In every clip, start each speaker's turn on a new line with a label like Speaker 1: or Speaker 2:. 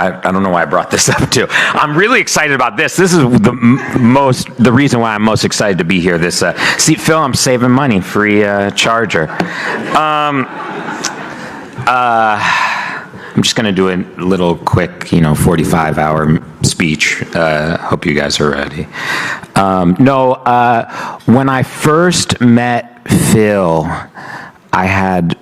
Speaker 1: I don't know why I brought this up too. I'm really excited about this. This is the reason why I'm most excited to be here. See, Phil, I'm saving money, free charger. I'm just going to do a little quick, 45-hour speech. Hope you guys are ready. When I first met Phil, I had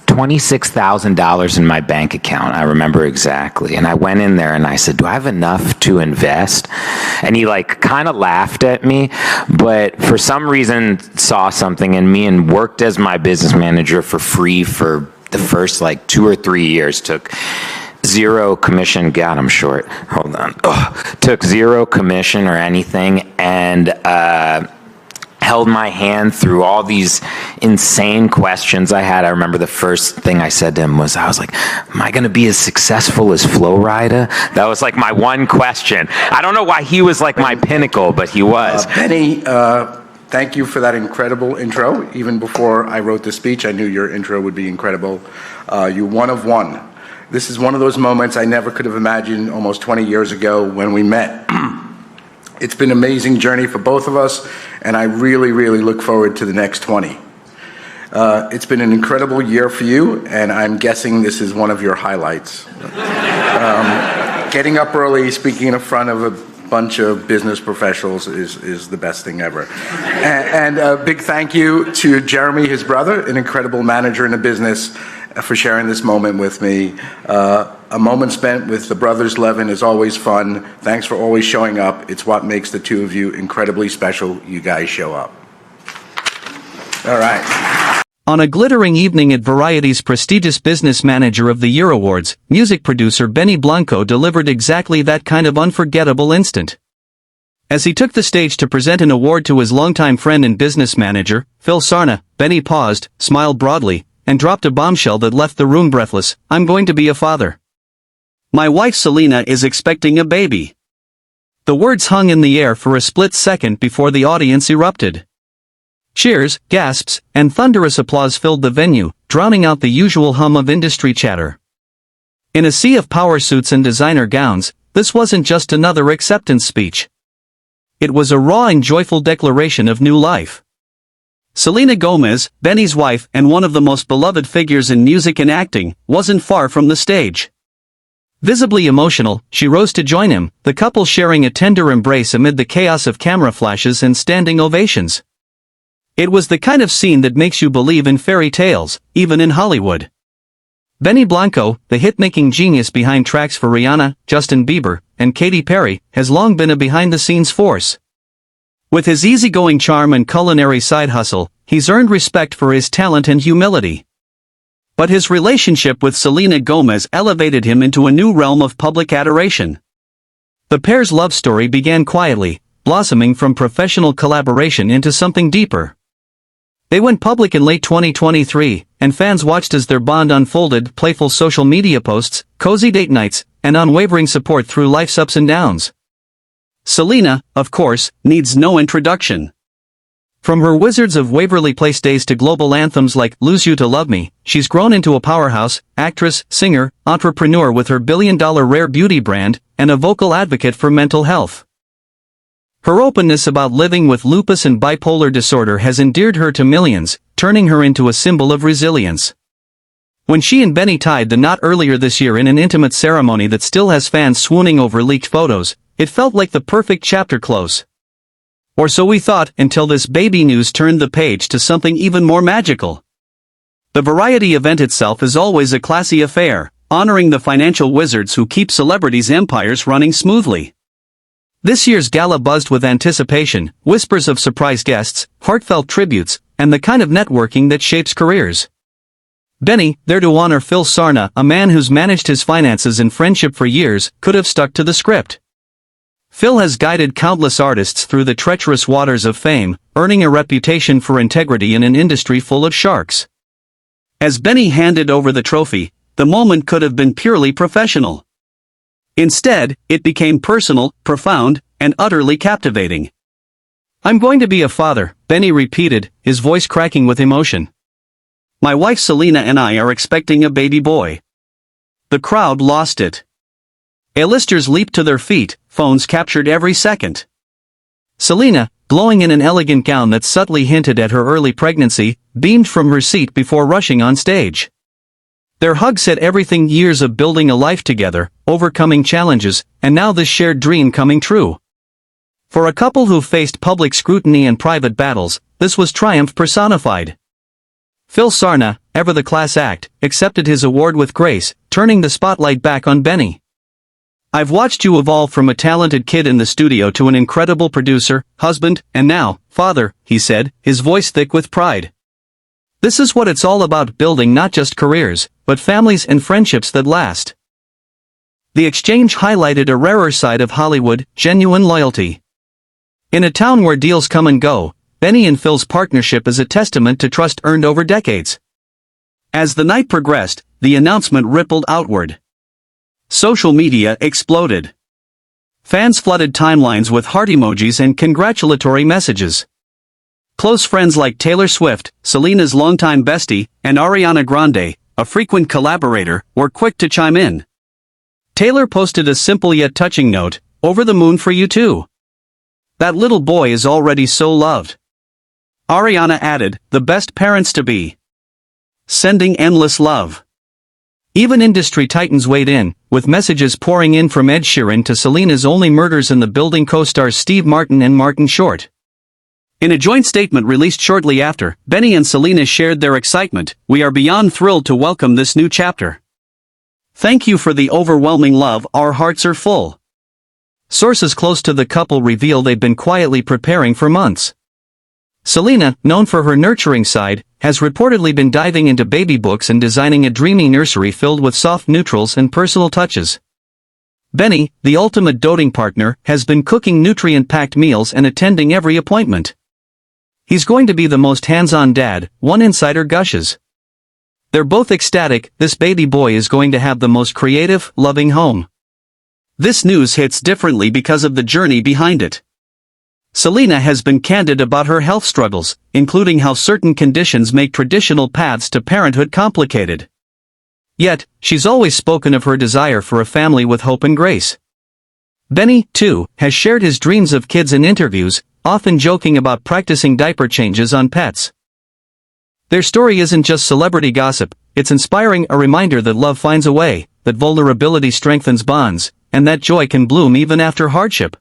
Speaker 1: $26,000 in my bank account. I remember exactly. And I went in there and I said, do I have enough to invest? And he kind of laughed at me, but for some reason saw something in me and worked as my business manager for free for the first 2 or 3 years. Took zero commission. God, I'm short. Hold on. Took zero commission or anything, and held my hand through all these insane questions I had. I remember the first thing I said to him was, am I going to be as successful as Flo Rida? That was my one question. I don't know why he was my pinnacle, but he was.
Speaker 2: Benny, thank you for that incredible intro. Even before I wrote the speech, I knew your intro would be incredible. You're one of one. This is one of those moments I never could have imagined almost 20 years ago when we met. It's been an amazing journey for both of us, and I really, really look forward to the next 20. It's been an incredible year for you, and I'm guessing this is one of your highlights. Getting up early, speaking in front of a bunch of business professionals is the best thing ever. And a big thank you to Jeremy, his brother, an incredible manager in the business, for sharing this moment with me. A moment spent with the brothers Levin is always fun. Thanks for always showing up. It's what makes the two of you incredibly special. You guys show up. All right.
Speaker 3: On a glittering evening at Variety's prestigious Business Manager of the Year Awards, music producer Benny Blanco delivered exactly that kind of unforgettable instant. As he took the stage to present an award to his longtime friend and business manager, Phil Sarna, Benny paused, smiled broadly, and dropped a bombshell that left the room breathless. I'm going to be a father. My wife Selena is expecting a baby. The words hung in the air for a split second before the audience erupted. Cheers, gasps, and thunderous applause filled the venue, drowning out the usual hum of industry chatter. In a sea of power suits and designer gowns, this wasn't just another acceptance speech. It was a raw and joyful declaration of new life. Selena Gomez, Benny's wife and one of the most beloved figures in music and acting, wasn't far from the stage. Visibly emotional, she rose to join him, the couple sharing a tender embrace amid the chaos of camera flashes and standing ovations. It was the kind of scene that makes you believe in fairy tales, even in Hollywood. Benny Blanco, the hit-making genius behind tracks for Rihanna, Justin Bieber, and Katy Perry, has long been a behind-the-scenes force. With his easygoing charm and culinary side hustle, he's earned respect for his talent and humility. But his relationship with Selena Gomez elevated him into a new realm of public adoration. The pair's love story began quietly, blossoming from professional collaboration into something deeper. They went public in late 2023, and fans watched as their bond unfolded, playful social media posts, cozy date nights, and unwavering support through life's ups and downs. Selena, of course, needs no introduction. From her Wizards of Waverly Place days to global anthems like Lose You to Love Me, she's grown into a powerhouse, actress, singer, entrepreneur with her billion-dollar rare beauty brand, and a vocal advocate for mental health. Her openness about living with lupus and bipolar disorder has endeared her to millions, turning her into a symbol of resilience. When she and Benny tied the knot earlier this year in an intimate ceremony that still has fans swooning over leaked photos, it felt like the perfect chapter close. Or so we thought, until this baby news turned the page to something even more magical. The Variety event itself is always a classy affair, honoring the financial wizards who keep celebrities' empires running smoothly. This year's gala buzzed with anticipation, whispers of surprise guests, heartfelt tributes, and the kind of networking that shapes careers. Benny, there to honor Phil Sarna, a man who's managed his finances and friendship for years, could have stuck to the script. Phil has guided countless artists through the treacherous waters of fame, earning a reputation for integrity in an industry full of sharks. As Benny handed over the trophy, the moment could have been purely professional. Instead, it became personal, profound, and utterly captivating. I'm going to be a father, Benny repeated, his voice cracking with emotion. My wife Selena and I are expecting a baby boy. The crowd lost it. A-listers leaped to their feet, phones captured every second. Selena, glowing in an elegant gown that subtly hinted at her early pregnancy, beamed from her seat before rushing on stage. Their hug said everything: years of building a life together, overcoming challenges, and now this shared dream coming true. For a couple who faced public scrutiny and private battles, this was triumph personified. Phil Sarna, ever the class act, accepted his award with grace, turning the spotlight back on Benny. "I've watched you evolve from a talented kid in the studio to an incredible producer, husband, and now, father," he said, his voice thick with pride. "This is what it's all about: building not just careers, but families and friendships that last." The exchange highlighted a rarer side of Hollywood: genuine loyalty. In a town where deals come and go, Benny and Phil's partnership is a testament to trust earned over decades. As the night progressed, the announcement rippled outward. Social media exploded. Fans flooded timelines with heart emojis and congratulatory messages. Close friends like Taylor Swift, Selena's longtime bestie, and Ariana Grande, a frequent collaborator, were quick to chime in. Taylor posted a simple yet touching note: "Over the moon for you too. That little boy is already so loved." Ariana added, "The best parents to be." Sending endless love. Even industry titans weighed in, with messages pouring in from Ed Sheeran to Selena's Only Murders in the Building co-stars Steve Martin and Martin Short. In a joint statement released shortly after, Benny and Selena shared their excitement: "We are beyond thrilled to welcome this new chapter. Thank you for the overwhelming love, our hearts are full." Sources close to the couple reveal they've been quietly preparing for months. Selena, known for her nurturing side, has reportedly been diving into baby books and designing a dreamy nursery filled with soft neutrals and personal touches. Benny, the ultimate doting partner, has been cooking nutrient-packed meals and attending every appointment. "He's going to be the most hands-on dad," one insider gushes. They're both ecstatic: this baby boy is going to have the most creative, loving home. This news hits differently because of the journey behind it. Selena has been candid about her health struggles, including how certain conditions make traditional paths to parenthood complicated. Yet, she's always spoken of her desire for a family with hope and grace. Benny, too, has shared his dreams of kids in interviews, often joking about practicing diaper changes on pets. Their story isn't just celebrity gossip, it's inspiring: a reminder that love finds a way, that vulnerability strengthens bonds, and that joy can bloom even after hardship.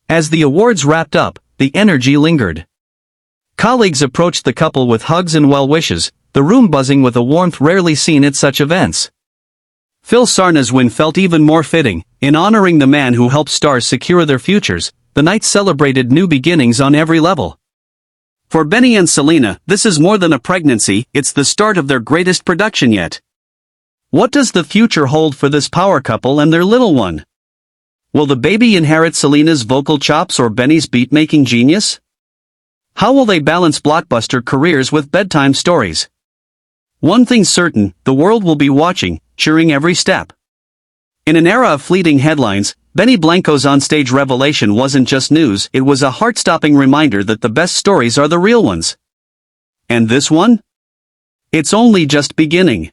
Speaker 3: As the awards wrapped up, the energy lingered. Colleagues approached the couple with hugs and well wishes, the room buzzing with a warmth rarely seen at such events. Phil Sarna's win felt even more fitting. In honoring the man who helped stars secure their futures, the night celebrated new beginnings on every level. For Benny and Selena, this is more than a pregnancy, it's the start of their greatest production yet. What does the future hold for this power couple and their little one? Will the baby inherit Selena's vocal chops or Benny's beat-making genius? How will they balance blockbuster careers with bedtime stories? One thing's certain: the world will be watching, cheering every step. In an era of fleeting headlines, Benny Blanco's onstage revelation wasn't just news, it was a heart-stopping reminder that the best stories are the real ones. And this one? It's only just beginning.